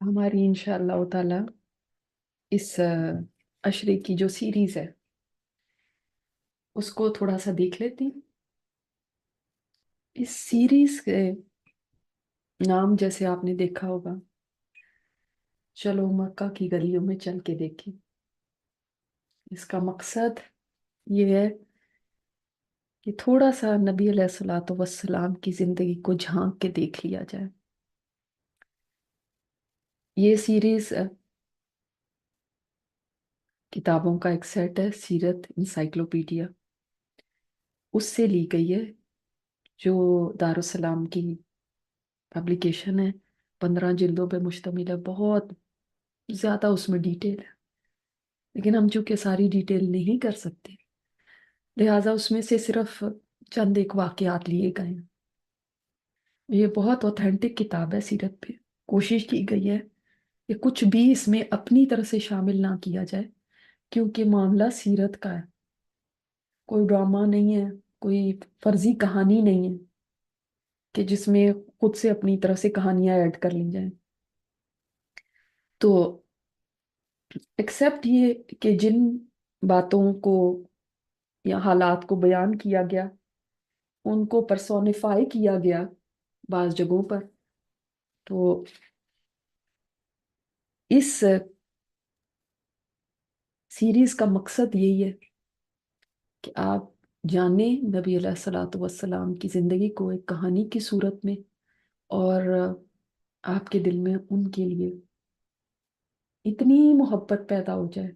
ہماری انشاءاللہ تعالی اس عشرے کی جو سیریز ہے اس کو تھوڑا سا دیکھ لیتے ہیں۔ اس سیریز کے نام جیسے آپ نے دیکھا ہوگا، چلو مکہ کی گلیوں میں چل کے دیکھیں۔ اس کا مقصد یہ ہے کہ تھوڑا سا نبی علیہ الصلوۃ والسلام کی زندگی کو جھانک کے دیکھ لیا جائے۔ یہ سیریز کتابوں کا ایک سیٹ ہے، سیرت انسائکلوپیڈیا، اس سے لی گئی ہے، جو دارالسلام کی پبلیکیشن ہے۔ 15 جلدوں پہ مشتمل ہے، بہت زیادہ اس میں ڈیٹیل ہے، لیکن ہم چونکہ ساری ڈیٹیل نہیں کر سکتے، لہٰذا اس میں سے صرف چند ایک واقعات لیے گئے ہیں۔ یہ بہت اوتھینٹک کتاب ہے سیرت پہ۔ کوشش کی گئی ہے کہ کچھ بھی اس میں اپنی طرف سے شامل نہ کیا جائے، کیونکہ معاملہ سیرت کا ہے، کوئی ڈرامہ نہیں ہے، کوئی فرضی کہانی نہیں ہے کہ جس میں خود سے اپنی طرف سے کہانیاں ایڈ کر لی جائیں۔ تو ایکسیپٹ یہ کہ جن باتوں کو یا حالات کو بیان کیا گیا ان کو پرسونیفائی کیا گیا بعض جگہوں پر، تو اس سیریز کا مقصد یہی ہے کہ آپ جانیں نبی علیہ الصلوۃ والسلام کی زندگی کو ایک کہانی کی صورت میں، اور آپ کے دل میں ان کے لیے اتنی محبت پیدا ہو جائے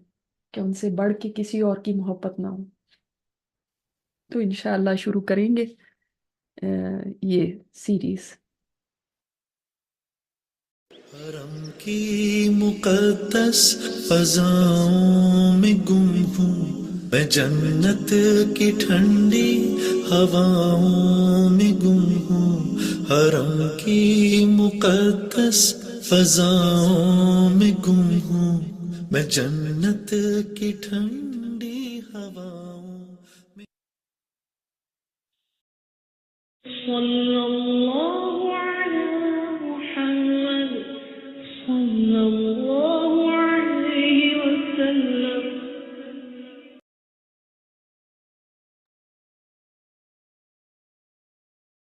کہ ان سے بڑھ کے کسی اور کی محبت نہ ہو۔ تو انشاءاللہ شروع کریں گے یہ سیریز۔ حرم کی مقدس فضاؤں میں گم ہوں، میں جنت کی ٹھنڈی ہواؤں میں گم ہوں۔ حرم کی مقدس فضاؤں میں گم ہوں، میں جنت کی ٹھنڈی ہواؤں میں۔ صلی اللہ علی محمد صلی اللہ علیہ وسلم۔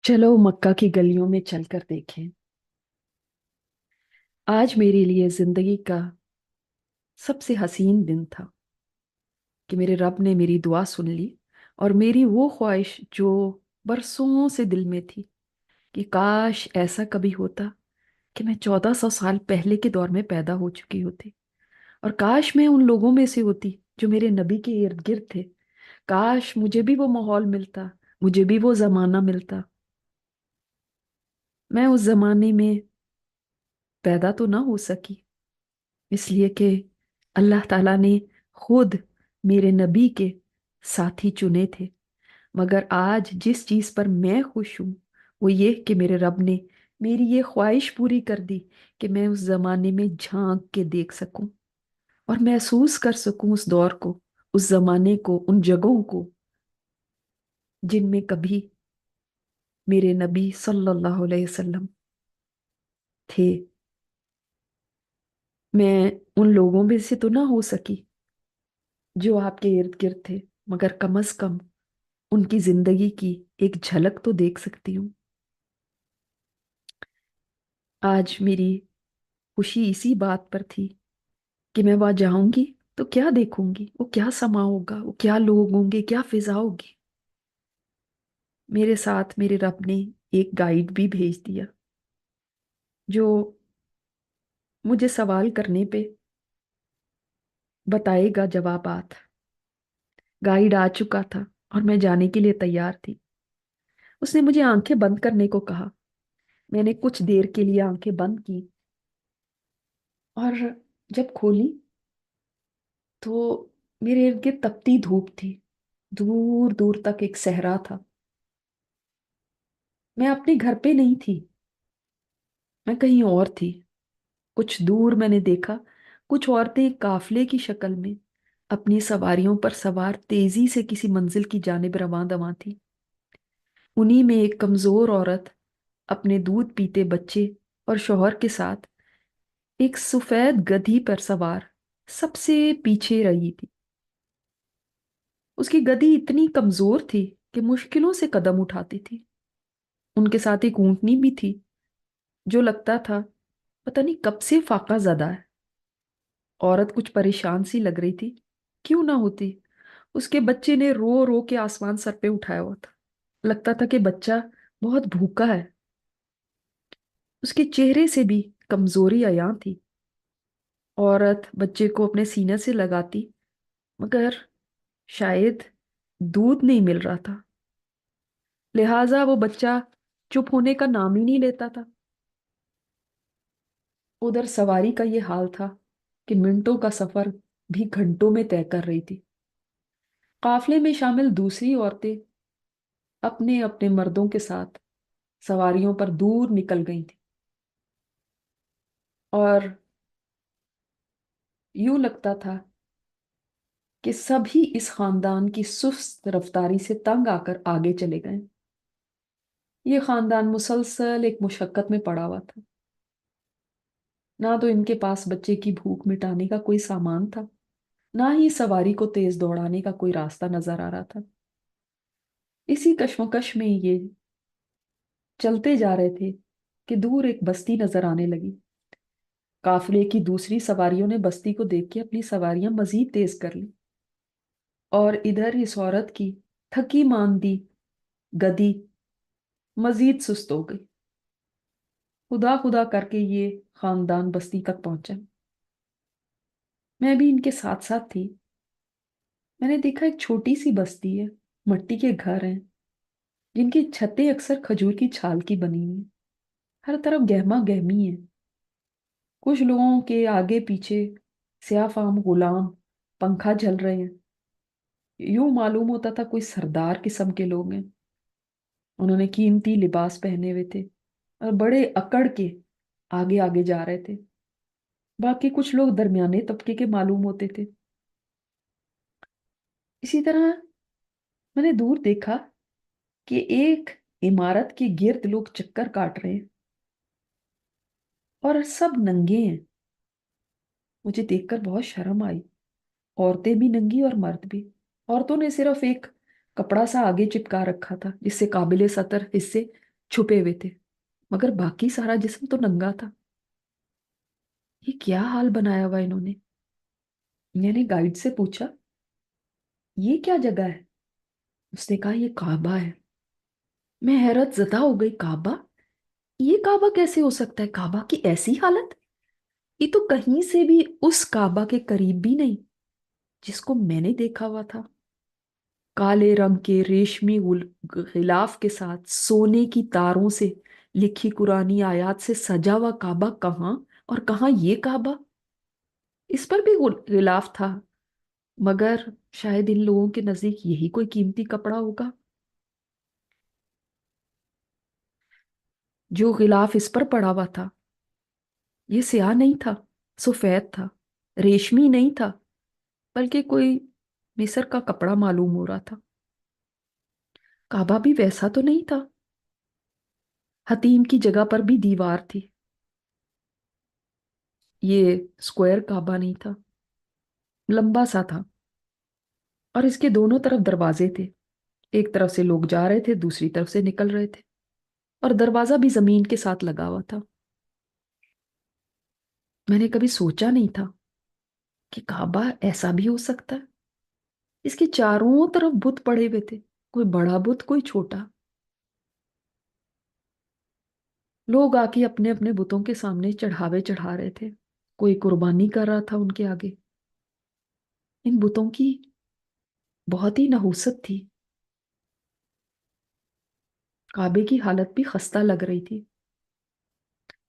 چلو مکہ کی گلیوں میں چل کر دیکھیں۔ آج میرے لیے زندگی کا سب سے حسین دن تھا کہ میرے رب نے میری دعا سن لی، اور میری وہ خواہش جو برسوں سے دل میں تھی کہ کاش ایسا کبھی ہوتا کہ میں 1400 سال پہلے کے دور میں پیدا ہو چکی ہوتی، اور کاش میں ان لوگوں میں سے ہوتی جو میرے نبی کے ارد گرد تھے۔ کاش مجھے بھی وہ ماحول ملتا، مجھے بھی وہ زمانہ ملتا۔ میں اس زمانے میں پیدا تو نہ ہو سکی، اس لیے کہ اللہ تعالیٰ نے خود میرے نبی کے ساتھی چنے تھے۔ مگر آج جس چیز پر میں خوش ہوں وہ یہ کہ میرے رب نے میری یہ خواہش پوری کر دی کہ میں اس زمانے میں جھانک کے دیکھ سکوں اور محسوس کر سکوں اس دور کو، اس زمانے کو، ان جگہوں کو جن میں کبھی میرے نبی صلی اللہ علیہ وسلم تھے۔ میں ان لوگوں میں سے تو نہ ہو سکی جو آپ کے ارد گرد تھے، مگر کم از کم ان کی زندگی کی ایک جھلک تو دیکھ سکتی ہوں۔ آج میری خوشی اسی بات پر تھی کہ میں وہاں جاؤں گی تو کیا دیکھوں گی، وہ کیا سما ہوگا، وہ کیا لوگ ہوں گے، کیا فضا ہوگی۔ میرے ساتھ میرے رب نے ایک گائیڈ بھی بھیج دیا جو مجھے سوال کرنے پہ بتائے گا جوابات۔ گائیڈ آ چکا تھا اور میں جانے کے لیے تیار تھی۔ اس نے مجھے آنکھیں بند کرنے کو کہا۔ میں نے کچھ دیر کے لیے آنکھیں بند کی، اور جب کھولی تو میرے ارد گرد تپتی دھوپ تھی، دور دور تک ایک صحرا تھا۔ میں اپنے گھر پہ نہیں تھی، میں کہیں اور تھی۔ کچھ دور میں نے دیکھا کچھ عورتیں ایک قافلے کی شکل میں اپنی سواریوں پر سوار تیزی سے کسی منزل کی جانب رواں دواں تھی۔ انہی میں ایک کمزور عورت اپنے دودھ پیتے بچے اور شوہر کے ساتھ ایک سفید گدھی پر سوار سب سے پیچھے رہی تھی۔ اس کی گدھی اتنی کمزور تھی کہ مشکلوں سے قدم اٹھاتی تھی۔ ان کے ساتھ ایک اونٹنی بھی تھی جو لگتا تھا پتہ نہیں کب سے فاقہ زدہ ہے۔ عورت کچھ پریشان سی لگ رہی تھی، کیوں نہ ہوتی؟ اس کے بچے نے رو رو کے آسمان سر پہ اٹھایا ہوا تھا، لگتا تھا کہ بچہ بہت بھوکا ہے۔ اس کے چہرے سے بھی کمزوری عیاں تھی۔ عورت بچے کو اپنے سینے سے لگاتی، مگر شاید دودھ نہیں مل رہا تھا، لہٰذا وہ بچہ چپ ہونے کا نام ہی نہیں لیتا تھا۔ ادھر سواری کا یہ حال تھا کہ منٹوں کا سفر بھی گھنٹوں میں طے کر رہی تھی۔ قافلے میں شامل دوسری عورتیں اپنے اپنے مردوں کے ساتھ سواریوں پر دور نکل گئی تھیں، اور یوں لگتا تھا کہ سبھی اس خاندان کی سست رفتاری سے تنگ آ کر آگے چلے گئے۔ یہ خاندان مسلسل ایک مشقت میں پڑا ہوا تھا۔ نہ تو ان کے پاس بچے کی بھوک مٹانے کا کوئی سامان تھا، نہ ہی سواری کو تیز دوڑانے کا کوئی راستہ نظر آ رہا تھا۔ اسی کشمکش میں یہ چلتے جا رہے تھے کہ دور ایک بستی نظر آنے لگی۔ قافلے کی دوسری سواریوں نے بستی کو دیکھ کے اپنی سواریاں مزید تیز کر لی، اور ادھر اس عورت کی تھکی ماندی گدی مزید سست ہو گئی۔ خدا خدا کر کے یہ خاندان بستی تک پہنچا۔ میں بھی ان کے ساتھ ساتھ تھی۔ میں نے دیکھا ایک چھوٹی سی بستی ہے، مٹی کے گھر ہیں جن کی چھتیں اکثر کھجور کی چھال کی بنی ہوئی ہیں، ہر طرف گہما گہمی ہے۔ کچھ لوگوں کے آگے پیچھے سیاہ فام غلام پنکھا جل رہے ہیں، یوں معلوم ہوتا تھا کوئی سردار قسم کے لوگ ہیں۔ انہوں نے قیمتی لباس پہنے ہوئے تھے اور بڑے اکڑ کے آگے آگے جا رہے تھے۔ باقی کچھ لوگ درمیانے طبقے کے معلوم ہوتے تھے۔ اسی طرح میں نے دور دیکھا کہ ایک عمارت کے گرد لوگ چکر کاٹ رہے ہیں اور سب ننگے ہیں۔ مجھے دیکھ کر بہت شرم آئی، عورتیں بھی ننگی اور مرد بھی۔ عورتوں نے صرف ایک کپڑا سا آگے چپکا رکھا تھا جس سے قابل سطر حصے چھپے ہوئے تھے، مگر باقی سارا جسم تو ننگا تھا۔ یہ کیا حال بنایا ہوا انہوں نے؟ میں نے گائیڈ سے پوچھا یہ کیا جگہ ہے؟ اس نے کہا یہ کعبہ ہے۔ میں حیرت زدہ ہو گئی، کعبہ؟ یہ کعبہ کیسے ہو سکتا ہے؟ کعبہ کی ایسی حالت؟ یہ تو کہیں سے بھی اس کعبہ کے قریب بھی نہیں جس کو میں نے دیکھا ہوا تھا۔ کالے رنگ کے ریشمی غلاف کے ساتھ سونے کی تاروں سے لکھی قرآنی آیات سے سجا ہوا کعبہ کہاں، اور کہاں یہ کعبہ؟ اس پر بھی غلاف تھا، مگر شاید ان لوگوں کے نزدیک یہی کوئی قیمتی کپڑا ہوگا۔ جو غلاف اس پر پڑا ہوا تھا یہ سیاہ نہیں تھا، سفید تھا، ریشمی نہیں تھا، بلکہ کوئی مصر کا کپڑا معلوم ہو رہا تھا۔ کعبہ بھی ویسا تو نہیں تھا۔ حتیم کی جگہ پر بھی دیوار تھی، یہ سکوائر کعبہ نہیں تھا، لمبا سا تھا، اور اس کے دونوں طرف دروازے تھے۔ ایک طرف سے لوگ جا رہے تھے، دوسری طرف سے نکل رہے تھے، اور دروازہ بھی زمین کے ساتھ لگا ہوا تھا۔ میں نے کبھی سوچا نہیں تھا کہ کعبہ ایسا بھی ہو سکتا ہے۔ اس کے چاروں طرف بت پڑے ہوئے تھے، کوئی بڑا بت کوئی چھوٹا۔ لوگ آ کے اپنے اپنے بتوں کے سامنے چڑھاوے چڑھا رہے تھے، کوئی قربانی کر رہا تھا ان کے آگے۔ ان بتوں کی بہت ہی نحوست تھی۔ کعبے کی حالت بھی خستہ لگ رہی تھی۔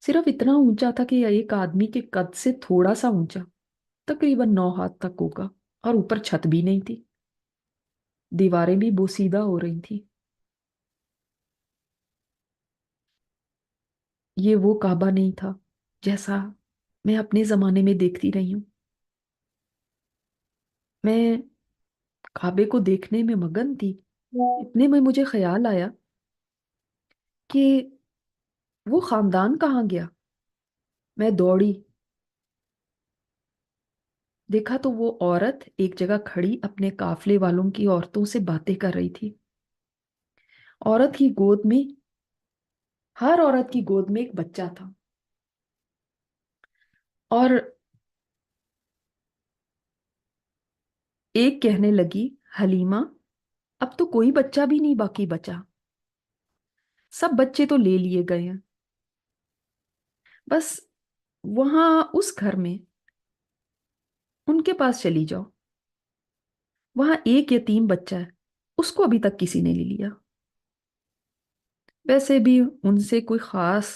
صرف اتنا اونچا تھا کہ ایک آدمی کے قد سے تھوڑا سا اونچا، تقریباً 9 ہاتھ تک ہوگا، اور اوپر چھت بھی نہیں تھی۔ دیواریں بھی بوسیدہ ہو رہی تھی۔ یہ وہ کعبہ نہیں تھا جیسا میں اپنے زمانے میں دیکھتی رہی ہوں۔ میں کعبے کو دیکھنے میں مگن تھی، اتنے میں مجھے خیال آیا کہ وہ خاندان کہاں گیا۔ میں دوڑی دیکھا تو وہ عورت ایک جگہ کھڑی اپنے قافلے والوں کی عورتوں سے باتیں کر رہی تھی۔ عورت کی گود میں ہر عورت کی گود میں ایک بچہ تھا، اور ایک کہنے لگی، حلیمہ اب تو کوئی بچہ بھی نہیں باقی بچا، سب بچے تو لے لیے گئے ہیں، بس وہاں اس گھر میں ان کے پاس چلی جاؤ، وہاں ایک یتیم بچہ ہے، اس کو ابھی تک کسی نے لے لیا، ویسے بھی ان سے کوئی خاص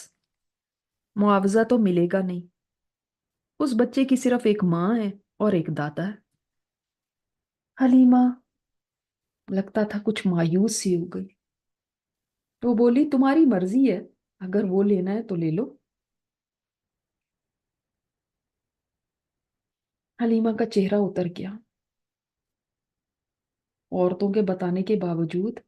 معاوضہ تو ملے گا نہیں، اس بچے کی صرف ایک ماں ہے اور ایک دادا ہے۔ حلیمہ لگتا تھا کچھ مایوس سی ہو گئی، تو بولی تمہاری مرضی ہے، اگر وہ لینا ہے تو لے لو۔ حلیمہ کا چہرہ اتر گیا، عورتوں کے بتانے کے باوجود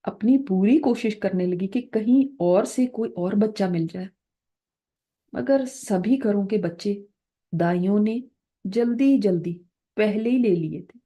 اپنی پوری کوشش کرنے لگی کہ کہیں اور سے کوئی اور بچہ مل جائے، مگر سبھی گھروں کے بچے دائیوں نے جلدی جلدی پہلے ہی لے لیے تھے۔